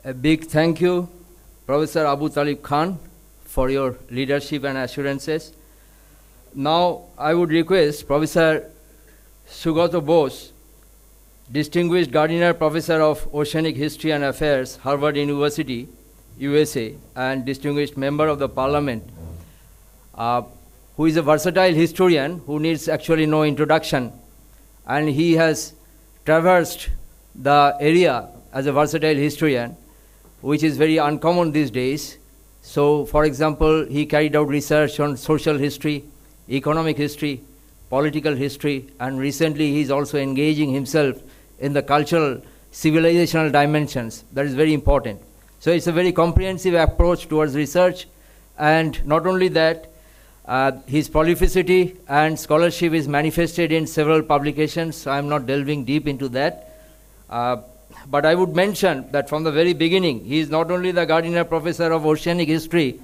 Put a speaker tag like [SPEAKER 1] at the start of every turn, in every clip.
[SPEAKER 1] A big thank you, Professor Abu Talib Khan, for your leadership and assurances. Now, I would request Professor Sugata Bose, Distinguished Gardiner Professor of Oceanic History and Affairs, Harvard University, USA, and Distinguished Member of the Parliament, who is a versatile historian who needs actually no introduction, and he has traversed the area as a versatile historian, which is very uncommon these days. So, for example, he carried out research on social history, economic history, political history, and recently he is also engaging himself in the cultural, civilizational dimensions. That is very important. So it's a very comprehensive approach towards research, and not only that, his prolificity and scholarship is manifested in several publications, so I'm not delving deep into that. But I would mention that from the very beginning, he is not only the Gardiner Professor of Oceanic History,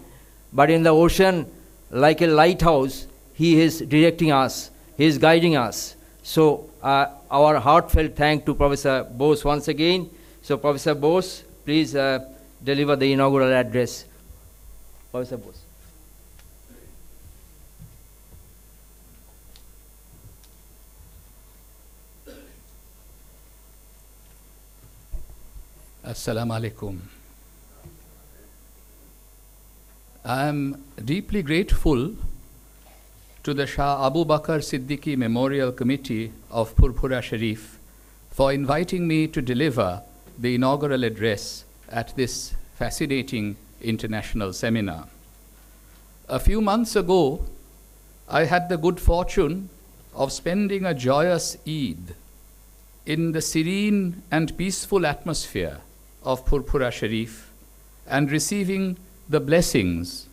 [SPEAKER 1] but in the ocean, like a lighthouse, he is directing us, he is guiding us. So our heartfelt thanks to Professor Bose once again. So Professor Bose, please deliver the inaugural address. Professor Bose.
[SPEAKER 2] Assalamu alaikum. I am deeply grateful to the Shah Abu Bakar Siddique Memorial Committee of Furfura Sharif for inviting me to deliver the inaugural address at this fascinating international seminar. A few months ago, I had the good fortune of spending a joyous Eid in the serene and peaceful atmosphere of Furfura Sharif and receiving the blessings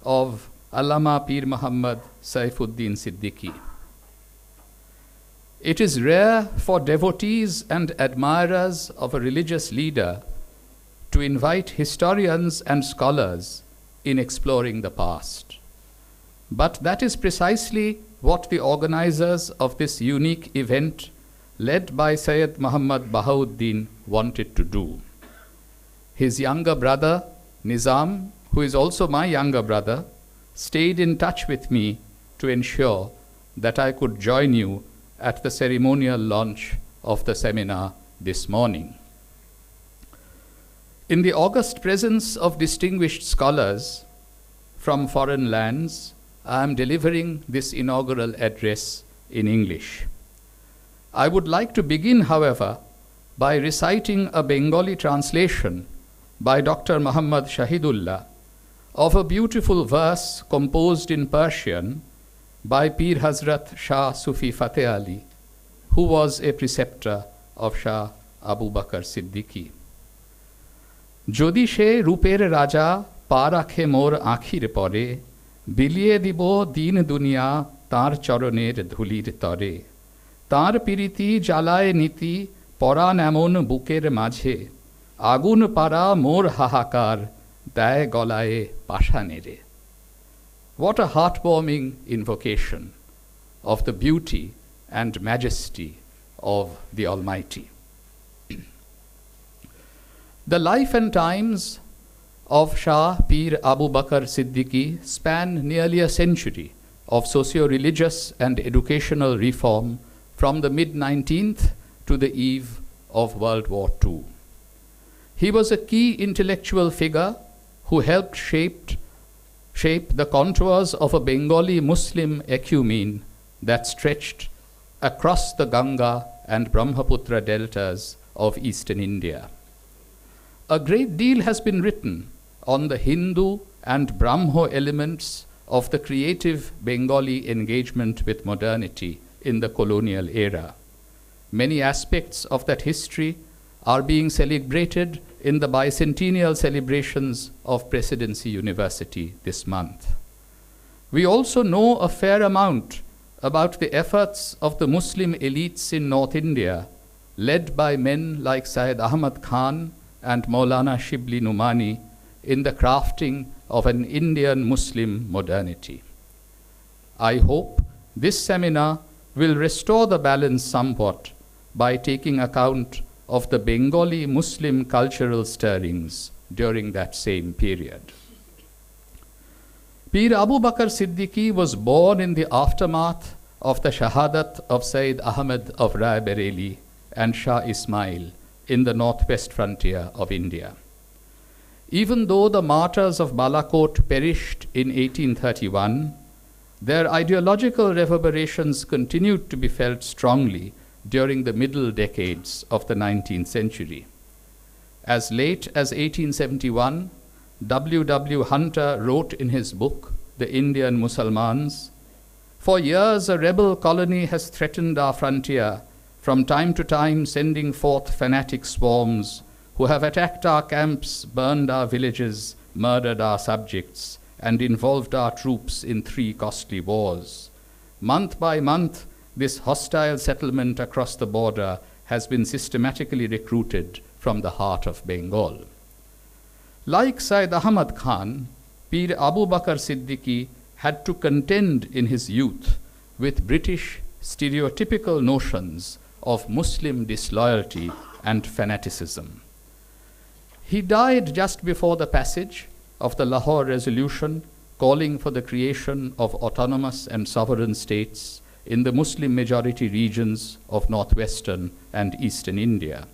[SPEAKER 2] of Allama Pir Muhammad Saifuddin Siddique. It is rare for devotees and admirers of a religious leader to invite historians and scholars in exploring the past. But that is precisely what the organizers of this unique event, led by Sayyid Muhammad Bahauddin, wanted to do. His younger brother, Nizam, who is also my younger brother, stayed in touch with me to ensure that I could join you at the ceremonial launch of the seminar this morning. In the august presence of distinguished scholars from foreign lands, I am delivering this inaugural address in English. I would like to begin, however, by reciting a Bengali translation by Dr. Muhammad Shahidullah of a beautiful verse composed in Persian by Pir Hazrat Shah Sufi Fateh Ali, who was a preceptor of Shah Abu Bakar Siddique. Jodi she ruper raja pa rakhe mor aankhir pore, biliye dibo din duniya tar choroner dhulir tore, tar piriti jalaye niti poran emon buker majhe, agun para mor hahakar daye golaye pashanere. What a heartwarming invocation of the beauty and majesty of the Almighty. The life and times of Shah Pir Abu Bakar Siddique span nearly a century of socio-religious and educational reform from the mid-19th to the eve of World War II. He was a key intellectual figure who helped shape the contours of a Bengali Muslim ecumene that stretched across the Ganga and Brahmaputra deltas of eastern India. A great deal has been written on the Hindu and Brahmo elements of the creative Bengali engagement with modernity in the colonial era. Many aspects of that history are being celebrated in the bicentennial celebrations of Presidency University this month. We also know a fair amount about the efforts of the Muslim elites in North India, led by men like Syed Ahmad Khan and Maulana Shibli Numani, in the crafting of an Indian Muslim modernity. I hope this seminar will restore the balance somewhat by taking account of the Bengali Muslim cultural stirrings during that same period. Pir Abu Bakr Siddique was born in the aftermath of the Shahadat of Sayyid Ahmed of Rai Bareli and Shah Ismail in the northwest frontier of India. Even though the martyrs of Balakot perished in 1831, their ideological reverberations continued to be felt strongly during the middle decades of the 19th century. As late as 1871, W. W. Hunter wrote in his book, The Indian Musalmans, "For years a rebel colony has threatened our frontier, from time to time sending forth fanatic swarms who have attacked our camps, burned our villages, murdered our subjects, and involved our troops in 3 costly wars. Month by month, this hostile settlement across the border has been systematically recruited from the heart of Bengal." Like Syed Ahmad Khan, Pir Abu Bakr Siddique had to contend in his youth with British stereotypical notions of Muslim disloyalty and fanaticism. He died just before the passage of the Lahore Resolution calling for the creation of autonomous and sovereign states in the Muslim majority regions of northwestern and eastern India.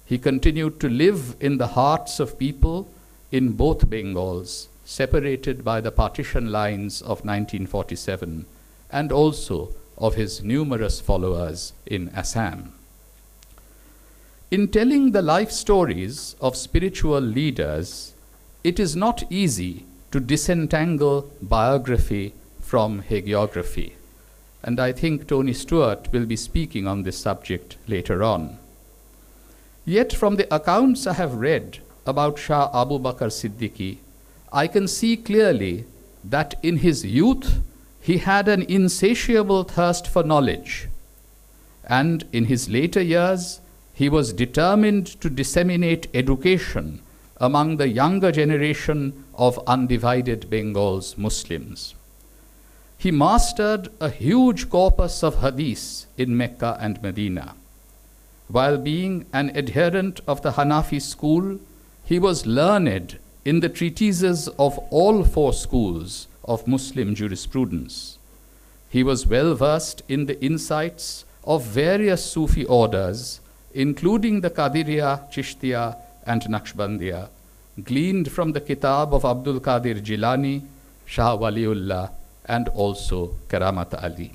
[SPEAKER 2] He continued to live in the hearts of people in both Bengals, separated by the partition lines of 1947, and also of his numerous followers in Assam. In telling the life stories of spiritual leaders, it is not easy to disentangle biography from hagiography, and I think Tony Stewart will be speaking on this subject later on. Yet from the accounts I have read about Shah Abu Bakr Siddique, I can see clearly that in his youth he had an insatiable thirst for knowledge, and in his later years he was determined to disseminate education among the younger generation of undivided Bengal's Muslims. He mastered a huge corpus of hadith in Mecca and Medina. While being an adherent of the Hanafi school, he was learned in the treatises of all 4 schools of Muslim jurisprudence. He was well versed in the insights of various Sufi orders, including the Qadiriya, Chishtiya, and Naqshbandiya, gleaned from the Kitab of Abdul Qadir Jilani, Shah Waliullah, and also Karamat Ali.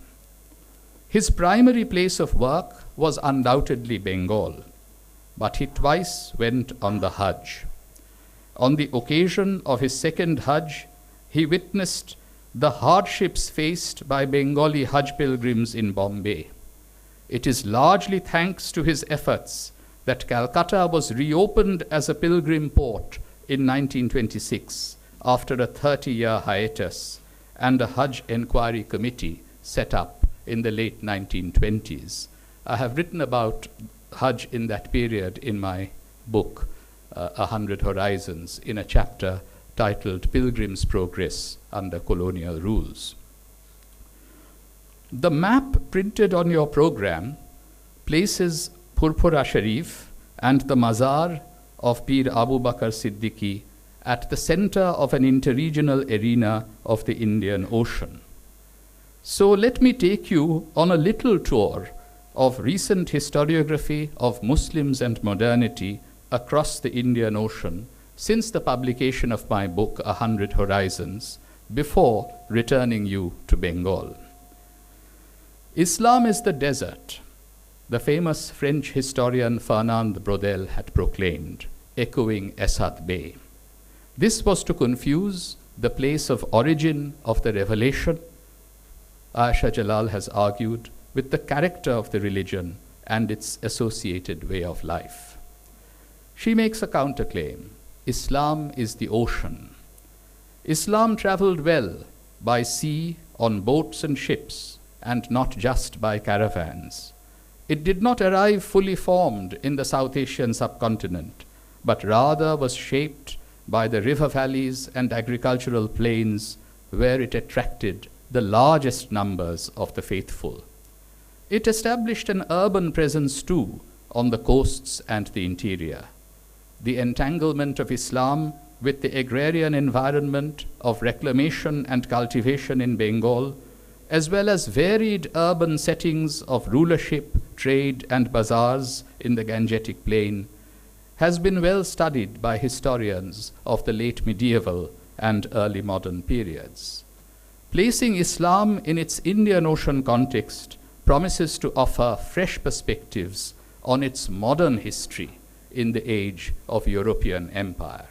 [SPEAKER 2] His primary place of work was undoubtedly Bengal, but he twice went on the Hajj. On the occasion of his second Hajj, he witnessed the hardships faced by Bengali Hajj pilgrims in Bombay. It is largely thanks to his efforts that Calcutta was reopened as a pilgrim port in 1926 after a 30-year hiatus, and a Hajj Enquiry Committee set up in the late 1920s. I have written about Hajj in that period in my book, 100 Horizons, in a chapter titled Pilgrim's Progress Under Colonial Rules. The map printed on your program places Furfura Sharif and the Mazar of Pir Abu Bakr Siddique at the center of an interregional arena of the Indian Ocean. So let me take you on a little tour of recent historiography of Muslims and modernity across the Indian Ocean since the publication of my book, 100 Horizons, before returning you to Bengal. Islam is the desert, the famous French historian Fernand Braudel had proclaimed, echoing Esad Bey. This was to confuse the place of origin of the revelation, Aisha Jalal has argued, with the character of the religion and its associated way of life. She makes a counterclaim. Islam is the ocean. Islam traveled well by sea, on boats and ships, and not just by caravans. It did not arrive fully formed in the South Asian subcontinent, but rather was shaped by the river valleys and agricultural plains where it attracted the largest numbers of the faithful. It established an urban presence too, on the coasts and the interior. The entanglement of Islam with the agrarian environment of reclamation and cultivation in Bengal, as well as varied urban settings of rulership, trade, and bazaars in the Gangetic Plain, has been well studied by historians of the late medieval and early modern periods. Placing Islam in its Indian Ocean context promises to offer fresh perspectives on its modern history in the age of European empire.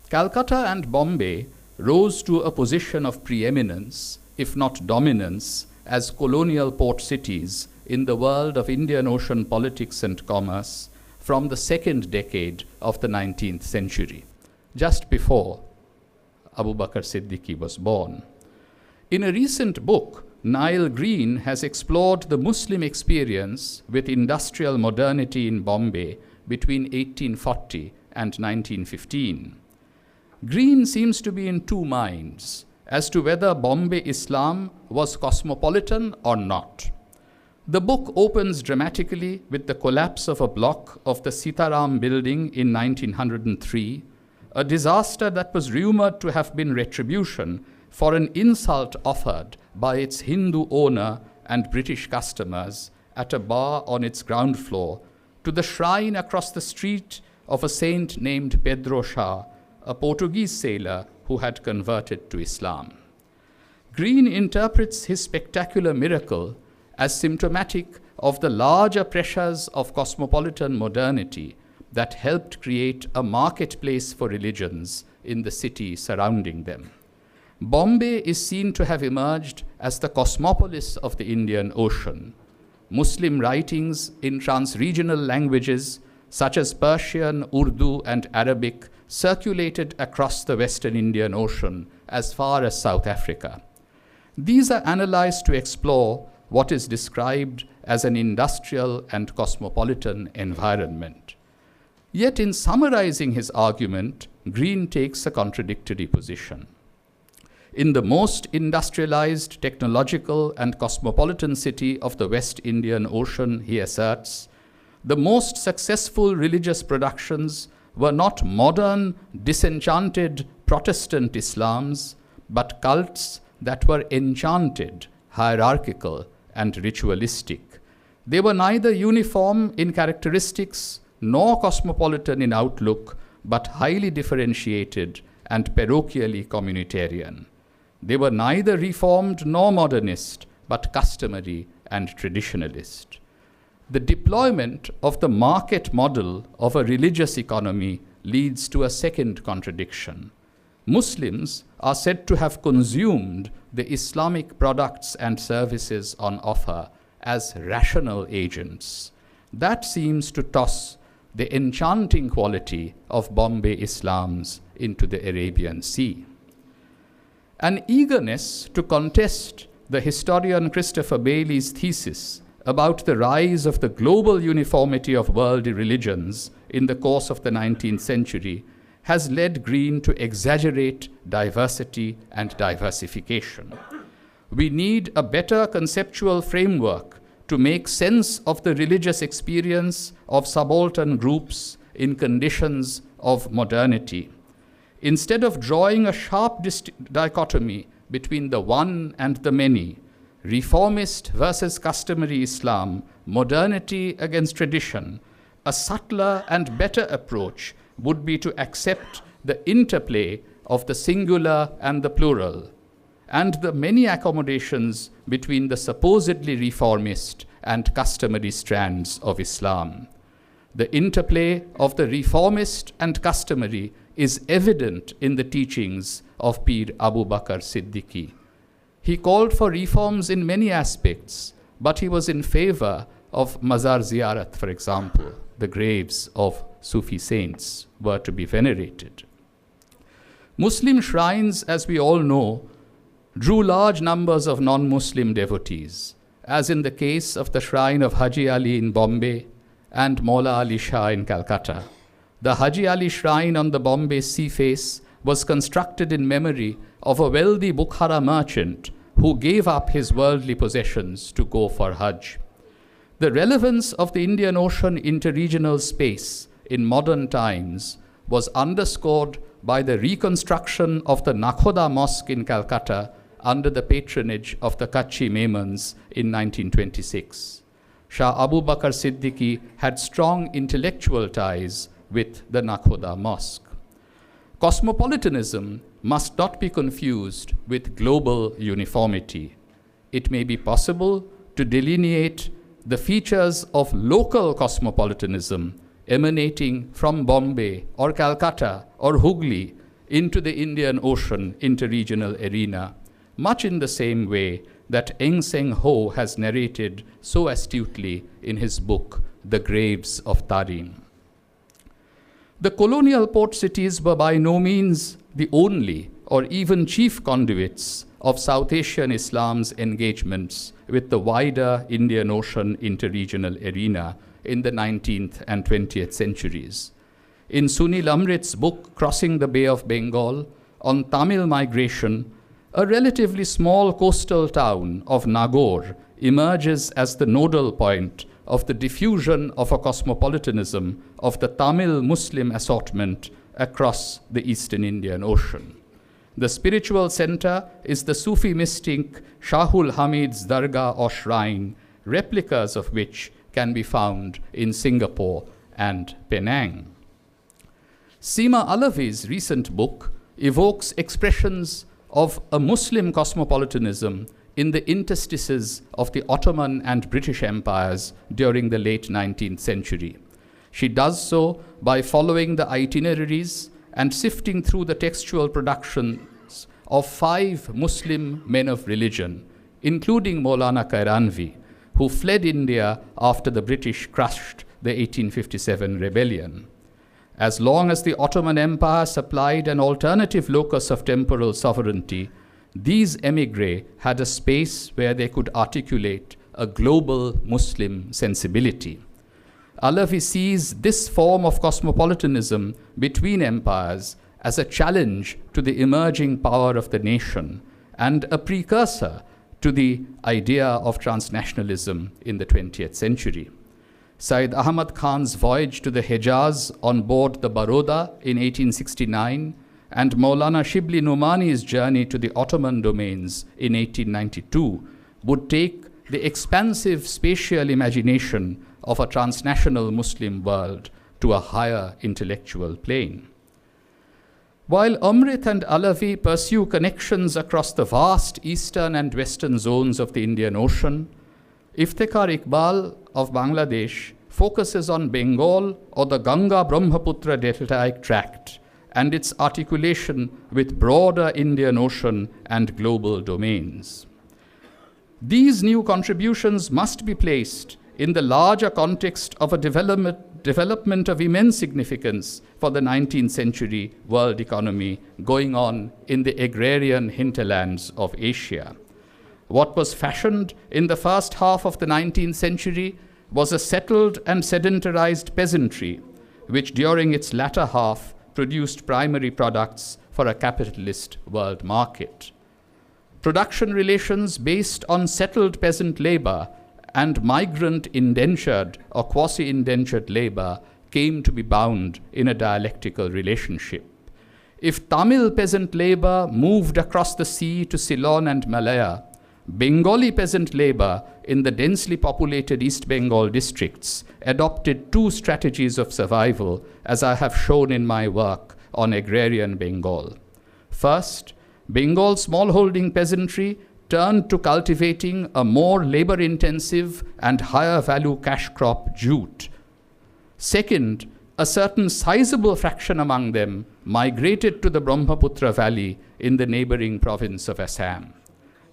[SPEAKER 2] Calcutta and Bombay rose to a position of preeminence, if not dominance, as colonial port cities in the world of Indian Ocean politics and commerce from the second decade of the 19th century, just before Abu Bakar Siddique was born. In a recent book, Niall Green has explored the Muslim experience with industrial modernity in Bombay between 1840 and 1915. Green seems to be in two minds as to whether Bombay Islam was cosmopolitan or not. The book opens dramatically with the collapse of a block of the Sitaram building in 1903, a disaster that was rumored to have been retribution for an insult offered by its Hindu owner and British customers at a bar on its ground floor to the shrine across the street of a saint named Pedro Shah, a Portuguese sailor who had converted to Islam. Green interprets his spectacular miracle as symptomatic of the larger pressures of cosmopolitan modernity that helped create a marketplace for religions in the city surrounding them. Bombay is seen to have emerged as the cosmopolis of the Indian Ocean. Muslim writings in trans-regional languages such as Persian, Urdu, and Arabic circulated across the Western Indian Ocean as far as South Africa. These are analyzed to explore what is described as an industrial and cosmopolitan environment. Yet in summarizing his argument, Green takes a contradictory position. In the most industrialized, technological, and cosmopolitan city of the West Indian Ocean, he asserts, the most successful religious productions were not modern, disenchanted Protestant Islams, but cults that were enchanted, hierarchical, and ritualistic. They were neither uniform in characteristics nor cosmopolitan in outlook, but highly differentiated and parochially communitarian. They were neither reformed nor modernist, but customary and traditionalist. The deployment of the market model of a religious economy leads to a second contradiction. Muslims are said to have consumed the Islamic products and services on offer as rational agents. That seems to toss the enchanting quality of Bombay Islams into the Arabian Sea. An eagerness to contest the historian Christopher Bailey's thesis about the rise of the global uniformity of world religions in the course of the 19th century has led Green to exaggerate diversity and diversification. We need a better conceptual framework to make sense of the religious experience of subaltern groups in conditions of modernity. Instead of drawing a sharp dichotomy between the one and the many, reformist versus customary Islam, modernity against tradition, a subtler and better approach would be to accept the interplay of the singular and the plural, and the many accommodations between the supposedly reformist and customary strands of Islam. The interplay of the reformist and customary is evident in the teachings of Pir Abu Bakar Siddique. He called for reforms in many aspects, but he was in favor of Mazar Ziyarat, for example. The graves of Sufi saints were to be venerated. Muslim shrines, as we all know, drew large numbers of non-Muslim devotees, as in the case of the shrine of Haji Ali in Bombay and Maula Ali Shah in Calcutta. The Haji Ali shrine on the Bombay sea face was constructed in memory of a wealthy Bukhara merchant who gave up his worldly possessions to go for Hajj. The relevance of the Indian Ocean interregional space in modern times was underscored by the reconstruction of the Nakhoda Mosque in Calcutta under the patronage of the Kachchi Memons in 1926. Shah Abu Bakar Siddique had strong intellectual ties with the Nakhoda Mosque. Cosmopolitanism must not be confused with global uniformity. It may be possible to delineate the features of local cosmopolitanism emanating from Bombay or Calcutta or Hooghly into the Indian Ocean interregional arena, much in the same way that Eng Seng Ho has narrated so astutely in his book, The Graves of Tarim. The colonial port cities were by no means the only or even chief conduits of South Asian Islam's engagements with the wider Indian Ocean interregional arena in the 19th and 20th centuries. In Sunil Amrit's book, Crossing the Bay of Bengal, on Tamil migration, a relatively small coastal town of Nagaur emerges as the nodal point of the diffusion of a cosmopolitanism of the Tamil Muslim assortment across the eastern Indian Ocean. The spiritual center is the Sufi mystic Shahul Hamid's Dargah or shrine, replicas of which can be found in Singapore and Penang. Seema Alavi's recent book evokes expressions of a Muslim cosmopolitanism in the interstices of the Ottoman and British empires during the late 19th century. She does so by following the itineraries and sifting through the textual productions of 5 Muslim men of religion, including Maulana Kairanvi, who fled India after the British crushed the 1857 rebellion. As long as the Ottoman Empire supplied an alternative locus of temporal sovereignty, these émigrés had a space where they could articulate a global Muslim sensibility. Alavi sees this form of cosmopolitanism between empires as a challenge to the emerging power of the nation and a precursor to the idea of transnationalism in the 20th century. Said Ahmad Khan's voyage to the Hejaz on board the Baroda in 1869 and Maulana Shibli Numani's journey to the Ottoman domains in 1892 would take the expansive spatial imagination of a transnational Muslim world to a higher intellectual plane. While Amrit and Alavi pursue connections across the vast eastern and western zones of the Indian Ocean, Iftikhar Iqbal of Bangladesh focuses on Bengal or the Ganga-Brahmaputra deltaic tract and its articulation with broader Indian Ocean and global domains. These new contributions must be placed in the larger context of a development of immense significance for the 19th century world economy going on in the agrarian hinterlands of Asia. What was fashioned in the first half of the 19th century was a settled and sedentarized peasantry, which during its latter half produced primary products for a capitalist world market. Production relations based on settled peasant labor and migrant indentured or quasi-indentured labor came to be bound in a dialectical relationship. If Tamil peasant labor moved across the sea to Ceylon and Malaya, Bengali peasant labor in the densely populated East Bengal districts adopted 2 strategies of survival, as I have shown in my work on agrarian Bengal. First, Bengal smallholding peasantry turned to cultivating a more labor-intensive and higher-value cash crop, jute. Second, a certain sizable fraction among them migrated to the Brahmaputra Valley in the neighboring province of Assam.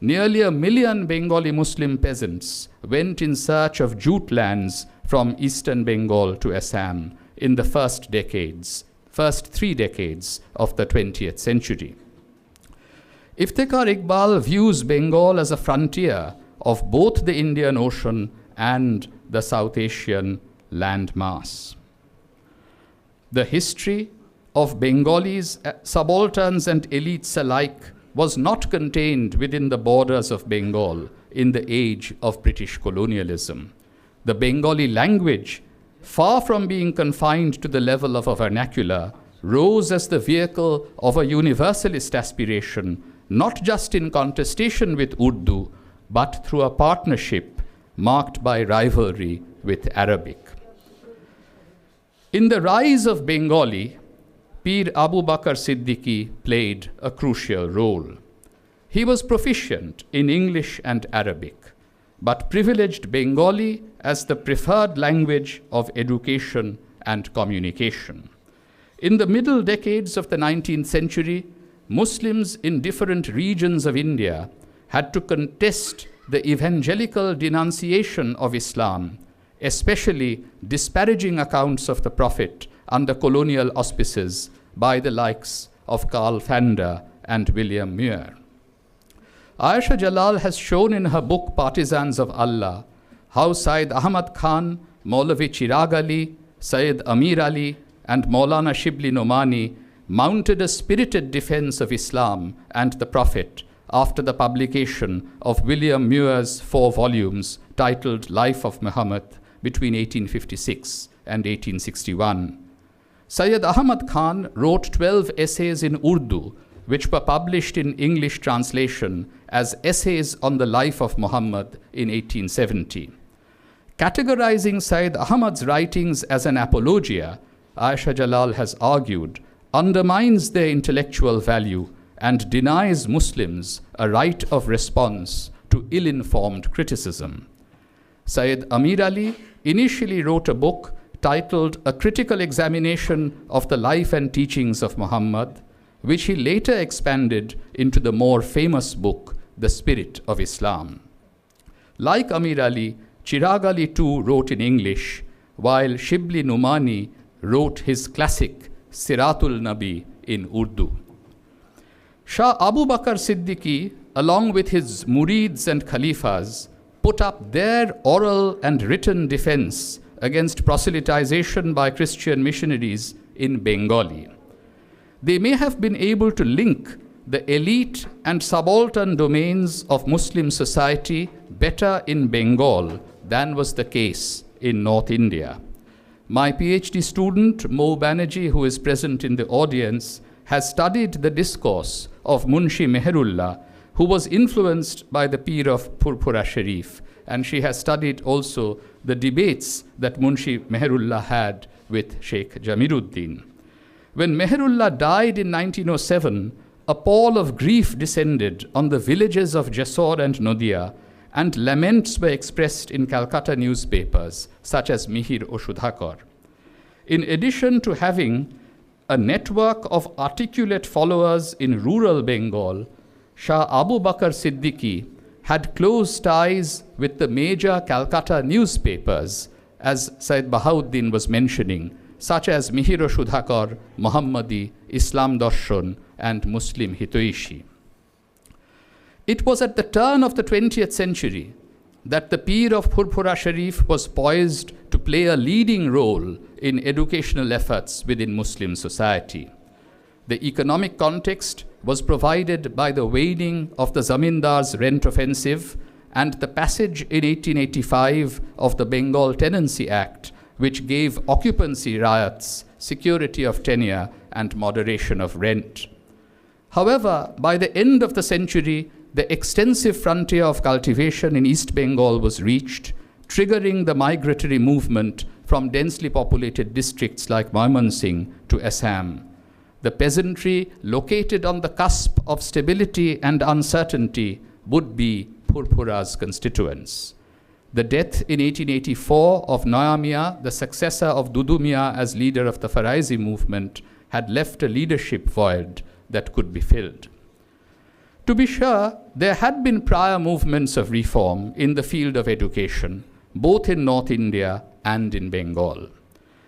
[SPEAKER 2] Nearly 1 million Bengali Muslim peasants went in search of jute lands from eastern Bengal to Assam in the first 3 decades of the 20th century. Iftikhar Iqbal views Bengal as a frontier of both the Indian Ocean and the South Asian landmass. The history of Bengalis, subalterns and elites alike, was not contained within the borders of Bengal in the age of British colonialism. The Bengali language, far from being confined to the level of a vernacular, rose as the vehicle of a universalist aspiration, not just in contestation with Urdu, but through a partnership marked by rivalry with Arabic. In the rise of Bengali, Pir Abu Bakar Siddique played a crucial role. He was proficient in English and Arabic, but privileged Bengali as the preferred language of education and communication. In the middle decades of the 19th century, Muslims in different regions of India had to contest the evangelical denunciation of Islam, especially disparaging accounts of the Prophet under colonial auspices by the likes of Karl Fander and William Muir. Ayesha Jalal has shown in her book Partisans of Allah how Syed Ahmad Khan, Maulavi Chirag Ali, Syed Amir Ali, and Maulana Shibli Nomani mounted a spirited defense of Islam and the Prophet after the publication of William Muir's 4 volumes titled Life of Muhammad between 1856 and 1861. Syed Ahmad Khan wrote 12 essays in Urdu, which were published in English translation as Essays on the Life of Muhammad in 1870. Categorizing Syed Ahmad's writings as an apologia, Ayesha Jalal has argued, undermines their intellectual value and denies Muslims a right of response to ill-informed criticism. Syed Amir Ali initially wrote a book titled A Critical Examination of the Life and Teachings of Muhammad, which he later expanded into the more famous book, The Spirit of Islam. Like Amir Ali, Chirag Ali too wrote in English, while Shibli Nomani wrote his classic Siratul Nabi in Urdu. Shah Abu Bakar Siddique, along with his murids and khalifas, put up their oral and written defense against proselytization by Christian missionaries in Bengali. They may have been able to link the elite and subaltern domains of Muslim society better in Bengal than was the case in North India. My PhD student, Mo Banerjee, who is present in the audience, has studied the discourse of Munshi Meherullah, who was influenced by the Pir of Furfura Sharif, and she has studied also the debates that Munshi Meherullah had with Sheikh Jamiruddin. When Meherullah died in 1907, a pall of grief descended on the villages of Jessore and Nadia, and laments were expressed in Calcutta newspapers, such as Mihir o Sudhakar. In addition to having a network of articulate followers in rural Bengal, Shah Abu Bakar Siddique had close ties with the major Calcutta newspapers, as Said Bahauddin was mentioning, such as Mihir o Sudhakar, Muhammadi, Islam Darshan, and Muslim Hitoishi. It was at the turn of the 20th century that the Pir of Furfura Sharif was poised to play a leading role in educational efforts within Muslim society. The economic context was provided by the waning of the Zamindar's rent offensive and the passage in 1885 of the Bengal Tenancy Act, which gave occupancy riots, security of tenure, and moderation of rent. However, by the end of the century, the extensive frontier of cultivation in East Bengal was reached, triggering the migratory movement from densely populated districts like Mymensingh to Assam. The peasantry located on the cusp of stability and uncertainty would be Furfura's constituents. The death in 1884 of Noya Miah, the successor of Dudu Miah as leader of the Faraizi movement, had left a leadership void that could be filled. To be sure, there had been prior movements of reform in the field of education, both in North India and in Bengal.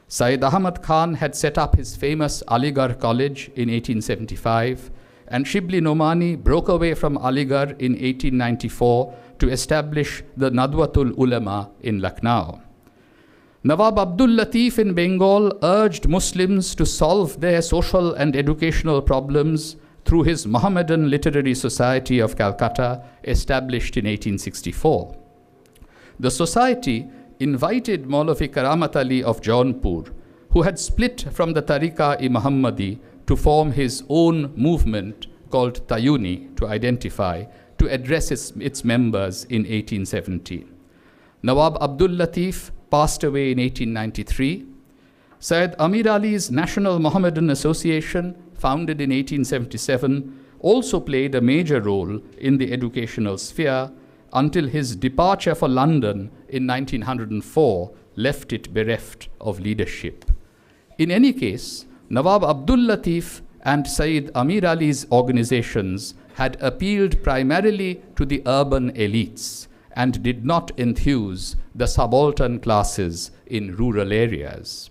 [SPEAKER 2] Syed Ahmad Khan had set up his famous Aligarh College in 1875, and Shibli Nomani broke away from Aligarh in 1894 to establish the Nadwatul Ulama in Lucknow. Nawab Abdul Latif in Bengal urged Muslims to solve their social and educational problems through his Mohammedan Literary Society of Calcutta, established in 1864. The society invited Maulavi Karamat Ali of Jaunpur, who had split from the Tariqa-i-Muhammadi to form his own movement called Tayuni to identify, to address its members in 1870. Nawab Abdul Latif passed away in 1893. Syed Amir Ali's National Mohammedan Association, founded in 1877, also played a major role in the educational sphere until his departure for London in 1904 left it bereft of leadership. In any case, Nawab Abdul Latif and Syed Amir Ali's organizations had appealed primarily to the urban elites and did not enthuse the subaltern classes in rural areas.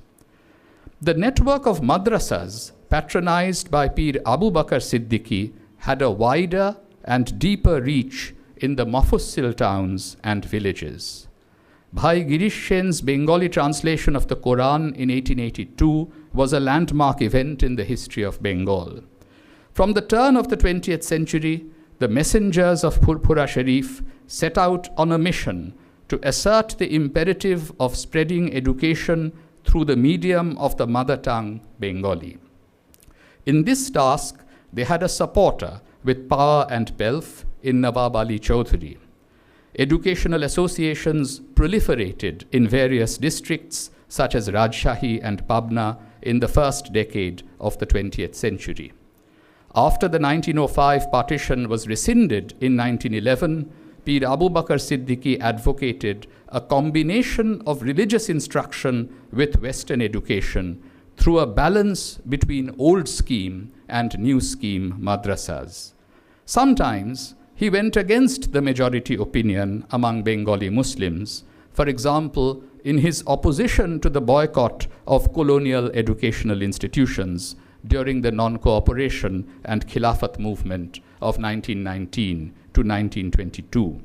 [SPEAKER 2] The network of madrasas patronized by Pir Abu Bakar Siddique had a wider and deeper reach in the Mufassil towns and villages. Bhai Girish Sen's Bengali translation of the Quran in 1882 was a landmark event in the history of Bengal. From the turn of the 20th century, the messengers of Furfura Sharif set out on a mission to assert the imperative of spreading education through the medium of the mother tongue, Bengali. In this task, they had a supporter with power and pelf in Nawab Ali Chaudhuri. Educational associations proliferated in various districts such as Rajshahi and Pabna in the first decade of the 20th century. After the 1905 partition was rescinded in 1911, Pir Abu Bakar Siddique advocated a combination of religious instruction with Western education through a balance between old scheme and new scheme madrasas. Sometimes he went against the majority opinion among Bengali Muslims, for example, in his opposition to the boycott of colonial educational institutions during the non-cooperation and Khilafat movement of 1919 to 1922.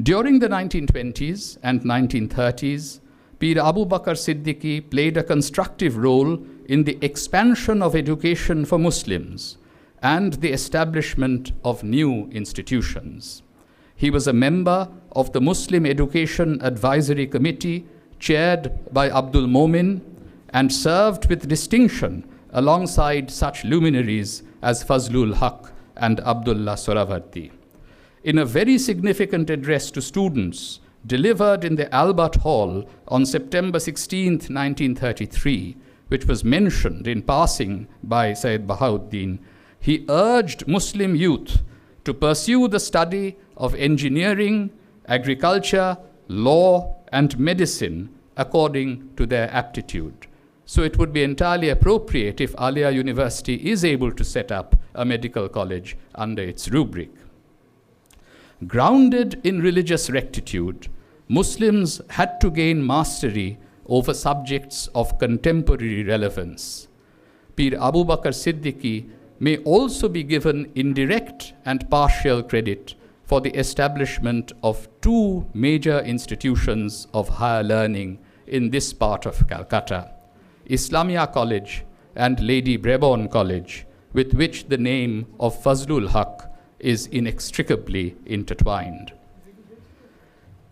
[SPEAKER 2] During the 1920s and 1930s, Pir Abu Bakar Siddique played a constructive role in the expansion of education for Muslims and the establishment of new institutions. He was a member of the Muslim Education Advisory Committee chaired by Abdul Momin and served with distinction alongside such luminaries as Fazlul Haq and Abdullah Soravardi. In a very significant address to students delivered in the Albert Hall on September 16, 1933, which was mentioned in passing by Sayyid Bahauddin, he urged Muslim youth to pursue the study of engineering, agriculture, law, and medicine according to their aptitude. So it would be entirely appropriate if Alliah University is able to set up a medical college under its rubric. Grounded in religious rectitude, Muslims had to gain mastery over subjects of contemporary relevance. Pir Abu Bakar Siddique may also be given indirect and partial credit for the establishment of two major institutions of higher learning in this part of Calcutta, Islamia College and Lady Brabourne College, with which the name of Fazlul Haq is inextricably intertwined.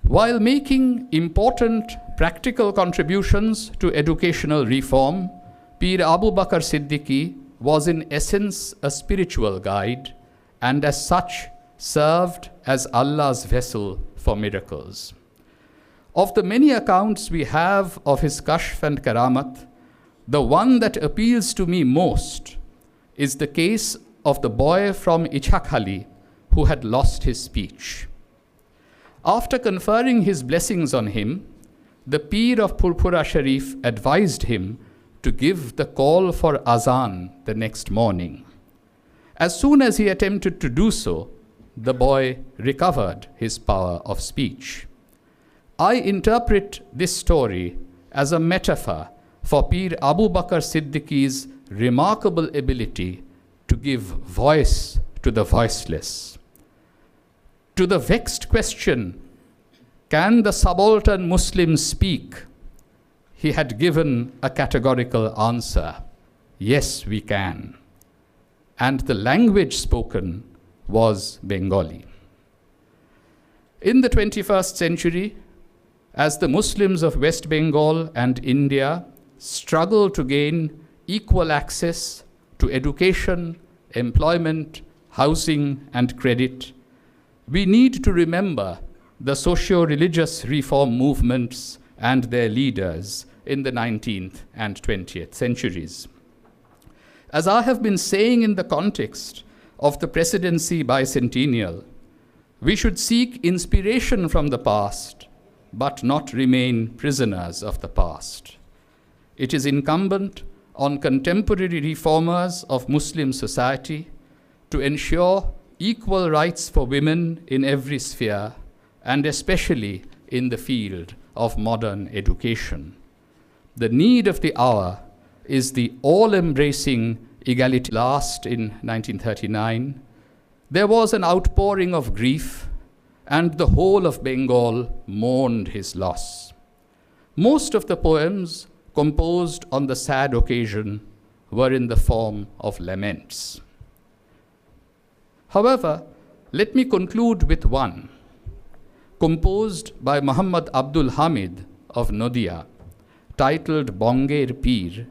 [SPEAKER 2] While making important practical contributions to educational reform, Pir Abu Bakar Siddique was in essence a spiritual guide and as such served as Allah's vessel for miracles. Of the many accounts we have of his kashf and karamat, the one that appeals to me most is the case of the boy from Ichakhali who had lost his speech. After conferring his blessings on him, the Pir of Furfura Sharif advised him to give the call for azan the next morning. As soon as he attempted to do so, the boy recovered his power of speech. I interpret this story as a metaphor for Pir Abu Bakar Siddique's remarkable ability to give voice to the voiceless. To the vexed question, can the subaltern Muslims speak? He had given a categorical answer, yes, we can. And the language spoken was Bengali. In the 21st century, as the Muslims of West Bengal and India struggle to gain equal access to education, employment, housing, and credit, we need to remember the socio-religious reform movements and their leaders in the 19th and 20th centuries. As I have been saying in the context of the presidency bicentennial, we should seek inspiration from the past, but not remain prisoners of the past. It is incumbent on contemporary reformers of Muslim society to ensure equal rights for women in every sphere, and especially in the field of modern education. The need of the hour is the all-embracing equality. Last in 1939, there was an outpouring of grief, and the whole of Bengal mourned his loss. Most of the poems composed on the sad occasion were in the form of laments. However, let me conclude with one, composed by Muhammad Abdul Hamid of Nadia, titled Bongeir Peer,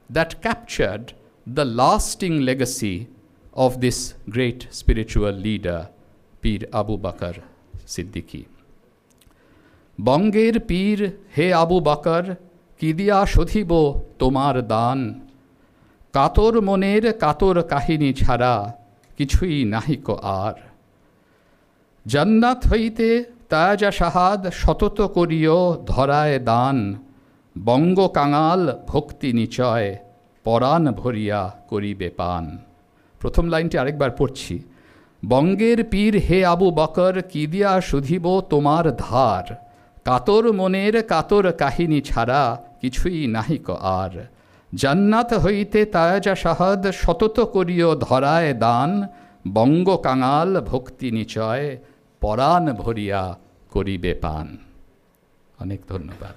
[SPEAKER 2] that captured the lasting legacy of this great spiritual leader, Pir Abu Bakar Siddique. Bongeir Peer, he Abu Bakar, ki dia shodhibo tomar dan, kator moner kator kahini chhara, কিছুই নাহিক আর জান্নাত হইতে তাজা শাহাদ শতত করিও ধরায় দান বঙ্গ কাঙাল ভক্তি নিচয় পরাণ ভরিয়া করিবে পান। প্রথম লাইনটি আরেকবার পড়ছি। বঙ্গের পীর হে আবু বকর কি দিয়া শুধিব তোমার ধার কাতর মনের কাতর কাহিনী ছাড়া কিছুই নাহিক আর জান্নাত হইতে তাজা শাহাদ শতত করিও ধরায় দান বঙ্গ কাঙাল ভক্তি নিচয় পরাণ ভরিয়া করিবে পান। অনেক ধন্যবাদ।